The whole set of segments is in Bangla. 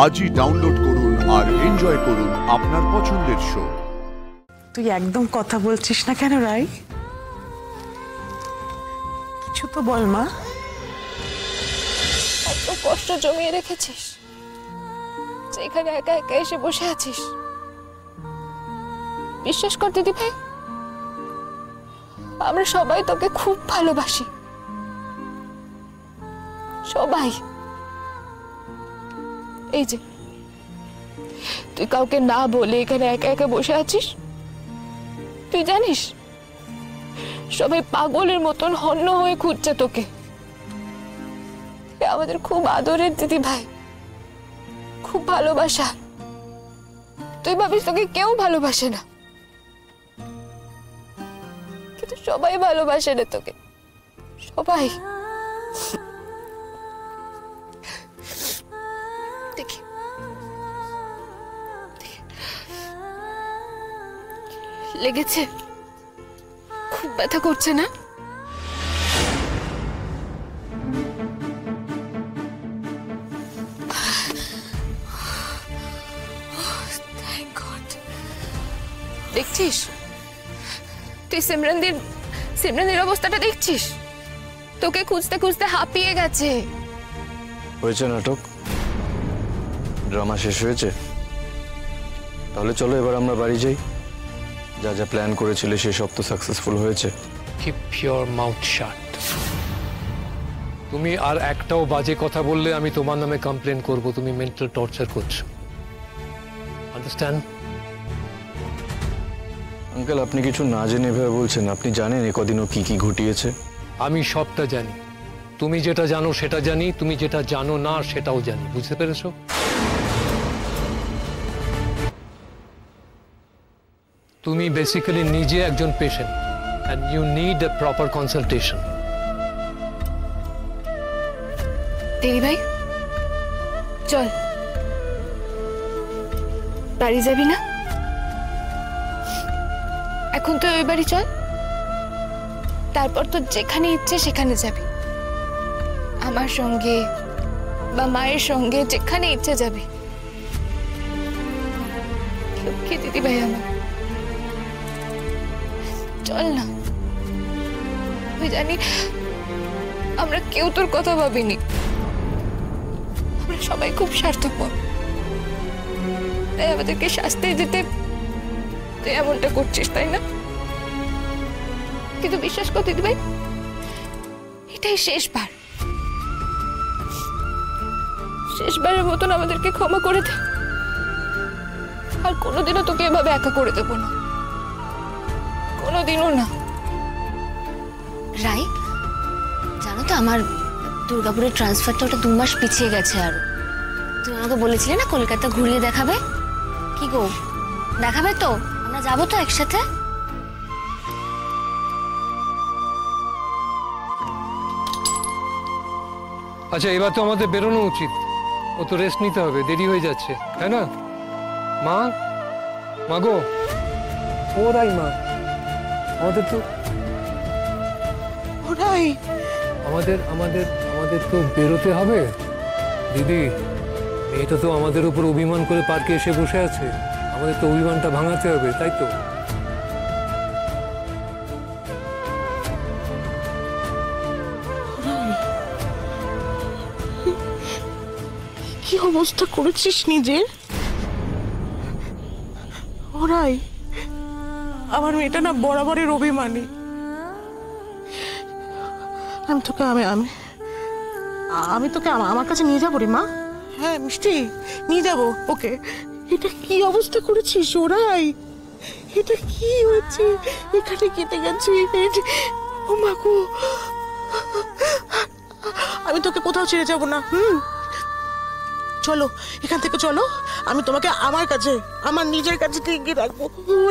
আজই ডাউনলোড করুন আর এনজয় করুন আপনার পছন্দের শো। তুই একদম কথা বলছিস না কেন রাই? কিছু তো বল মা। এত কষ্ট জমিয়ে রেখেছিস, এখানে একা একা এসে বসে আছিস। বিশ্বাস কর দিদি ভাই, আমরা সবাই তোকে খুব ভালোবাসি, সবাই। এই যে তুই কাউকে না বলে এখানে একা একা বসে আছিস, তুই জানিস সবাই পাগলের মতন হন্য হয়ে খুঁজছে তোকে। আমাদের খুব আদরের দিদি ভাই, খুব ভালোবাসা। তুই ভাবিস তোকে কেউ ভালোবাসে না, কিন্তু সবাই ভালোবাসে রে তোকে, সবাই। দেখি লেগেছে? খুব ব্যথা করছে না? দেখছিস তুই সিমরানদের অবস্থাটা দেখছিস? তোকে খুঁজতে খুঁজতে হাঁপিয়ে গেছে। হয়েছে নাটক, ড্রামা শেষ হয়েছে। তাহলে চলো এবার আমরা বাড়ি যাই। যা যা প্ল্যান করেছিলে সেসব তো সাকসেসফুল হয়েছে। কিপ ইওর মাউথ শাট। তুমি আর একটাও বাজে কথা বললে আমি তোমার নামে কমপ্লেন করব। তুমি মেন্টাল টর্চার করছো, আন্ডারস্ট্যান্ড? আঙ্কেল, আপনি কিছু না জেনে এভাবে বলছেন। আপনি জানেন কদিনও কি কি ঘটিয়েছে? আমি সবটা জানি। তুমি যেটা জানো সেটা জানি, তুমি যেটা জানো না সেটাও জানি। বুঝতে পেরেছো? তুমি বেসিক্যালি নিজে একজন patient and you need a proper consultation. দিদি ভাই চল, বাড়ি যাবি না? এখন তো ওই বাড়ি চল, তারপর তো যেখানে ইচ্ছে সেখানে যাবি, আমার সঙ্গে বা মায়ের সঙ্গে, যেখানে ইচ্ছে যাবি। লক্ষ্মী দিদি ভাই আমার, চল না। তুই জানি আমরা কেউ তোর কথা ভাবিনি, আমরা সবাই খুব স্বার্থপর, তাই আমাদেরকে শাস্তি দিতে তুই এমনটা করছিস, তাই না? কিন্তু বিশ্বাস কর দিদি ভাই, এটাই শেষবারের মতন আমাদেরকে ক্ষমা করে দে। আর কোনোদিনও তোকে এভাবে একা করে দেবো না, কোনোদিনও না। রাই, জানো তো আমার দুর্গাপুরের ট্রান্সফারটা ওটা 2 মাস পিছিয়ে গেছে। আর তুমি আমাকে বলেছিলে না কলকাতা ঘুরিয়ে দেখাবে। কি গো, দেখাবে তো? আমরা যাবো তো একসাথে? আচ্ছা, এবার তো আমাদের বেরোনো উচিত। ও তো রেস্ট নিতে হবে, দেরি হয়ে যাচ্ছে, তাই না? মা, মাগো, ও রাই মা, আমাদের তো ওরাই আমাদের তো বেরোতে হবে। দিদি, মেয়েটা তো আমাদের উপর অভিমান করে পার্কে এসে বসে আছে। আমাদের তো অভিমানটা ভাঙাতে হবে, তাই তো? কি অবস্থা করেছিস নিজের? ওরাই, আমার মেয়েটা না বরাবরের অভিমানী। আমি তোকে আমার কাছে নিয়ে যাবো রে মা। হ্যাঁ মিষ্টি, নিয়ে যাবো ওকে। এটা কি অবস্থা করেছিস ওরাই? এটা কি হয়েছে? এখানে কেটে গেছে। ও মা গো, আমি তোকে কোথাও ছেড়ে যাবো না। চলো এখান থেকে চলো, আমি তোমাকে আমার কাছে, আমার নিজের কাছে টিকিয়ে রাখবো।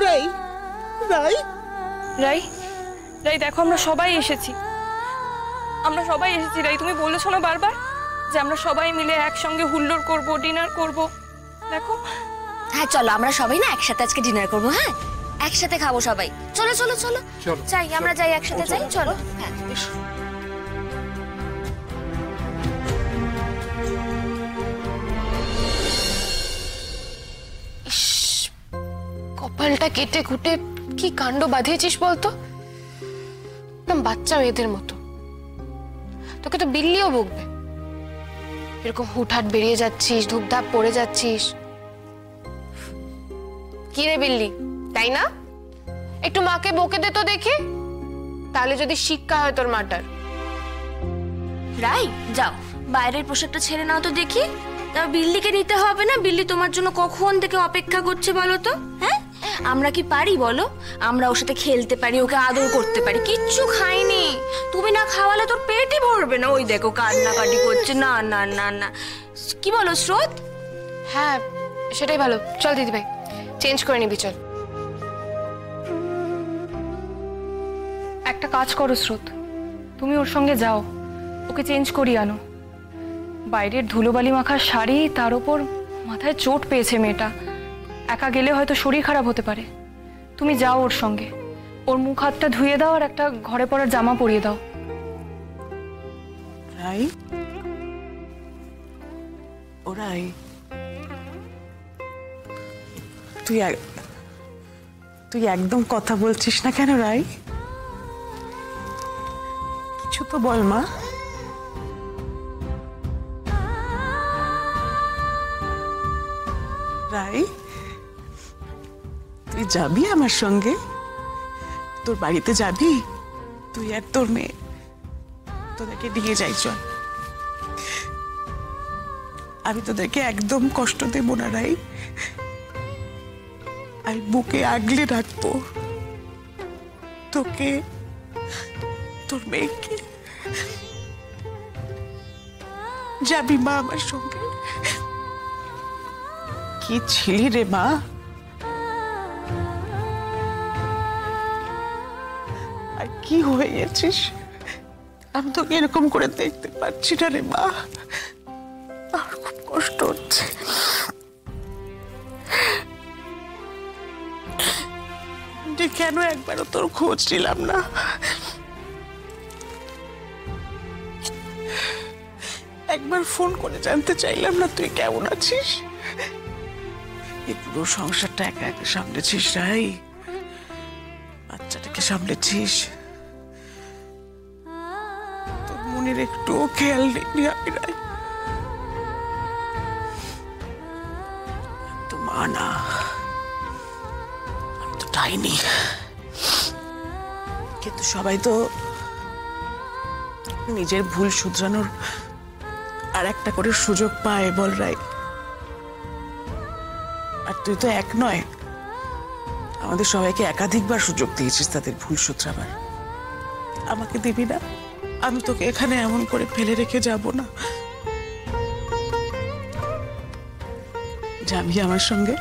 রাই রাই রাই রাই, দেখো আমরা সবাই এসেছি রাই। তুমি বলেছো না বারবার যে আমরা সবাই মিলে একসঙ্গে হুল্লোড় করব, ডিনার করব। দেখো, হ্যাঁ চলো, আমরা সবাই না একসাথে আজকে ডিনার করবো। হ্যাঁ, একসাথে খাবো সবাই। চলো চলো চলো, যাই, আমরা যাই, একসাথে যাই, চলো। হ্যাঁ। কপালটা কেটে কুটে কি কাণ্ড বাঁধিয়েছিস বলতো, একদম বাচ্চা মেয়েদের মতো। তোকে তো বিল্লিও বকবে, এরকম হুটহাট বেরিয়ে যাচ্ছিস, ধূপধাপ পড়ে যাচ্ছিস। কি রে বিল্লি, তাই না? একটু মাকে বকে দে তো দেখি, তাহলে যদি শিক্ষা হয় তোর মাটার। রাই যাও, বাইরের পোশাকটা ছেড়ে নাও তো দেখি। তা বিল্লিকে নিতে হবে না? বিল্লি তোমার জন্য কখন থেকে অপেক্ষা করছে বলো তো। হ্যাঁ, আমরা কি পারি বলো? আমরা ওর সাথে খেলতে পারি, ওকে আদর করতে পারি। কিচ্ছু খাইনি, তুমি না খাওয়ালে তোর পেটই ভরবে না। ওই দেখো কান্নাকাটি করছে। না না না না, কি বলো স্রোত? হ্যাঁ সেটাই ভালো। চল দিদি ভাই, চেঞ্জ করে নিবি চল। একটা কাজ করো স্রোত, তুমি ওর সঙ্গে যাও, ওকে চেঞ্জ করিয়ে আনো। বাইরের ধুলোবালি মাখার শাড়ি, তার উপর মাথায় চোট পেয়েছে মেয়েটা, একা গেলে হয়তো শরীর খারাপ হতে পারে। তুমি যাও ওর সঙ্গে, ওর মুখ হাতটা ধুয়ে দাও আর একটা ঘরে পরার জামা পরিয়ে দাও। রাই, ও রাই, তুই একদম কথা বলছিস না কেন রাই? কিছু তো বল মা। রাই, তুই যাবি আমার সঙ্গে? তোর বাড়িতে যাবি? তুই আর তোর মেয়ে, তোদেরকে নিয়ে যাই চল। আমি তোদেরকে একদম কষ্ট দেব না রাই, আমি বুকে আগলে রাখবো তোকে, তোর মেয়েকে। যাবি মা আমার সঙ্গে? কি ছিলি রে মা, আর কি হয়ে গেছিস? আমি তোকে এরকম করে দেখতে পাচ্ছি না রে মা, আমার খুব কষ্ট হচ্ছে। যে কেন একবারও তোর খোঁজ নিলাম না? একবার ফোন করে জানতে চাইলাম না তুই কেমন আছিস? এই পুরো সংসারটা একা একা সামলেছিস রাই, বাচ্চাটাকে সামলেছিস, তোর মনের একটুও খেয়াল নেই আমি রাই। তো মা না, আমি তো ডাইনি, কিন্তু সবাই তো নিজের ভুল শুধরানোর আর একটা করে সুযোগ পায় বল রাই। আর তুই তো এক নয়, আমাদের সবাইকে একাধিকবার সুযোগ দিয়েছিস তাদের ভুল শুধরাবার। আমাকে দিবি না? আমি তোকে এখানে এমন করে ফেলে রেখে যাব না। যাবি আমার সঙ্গে?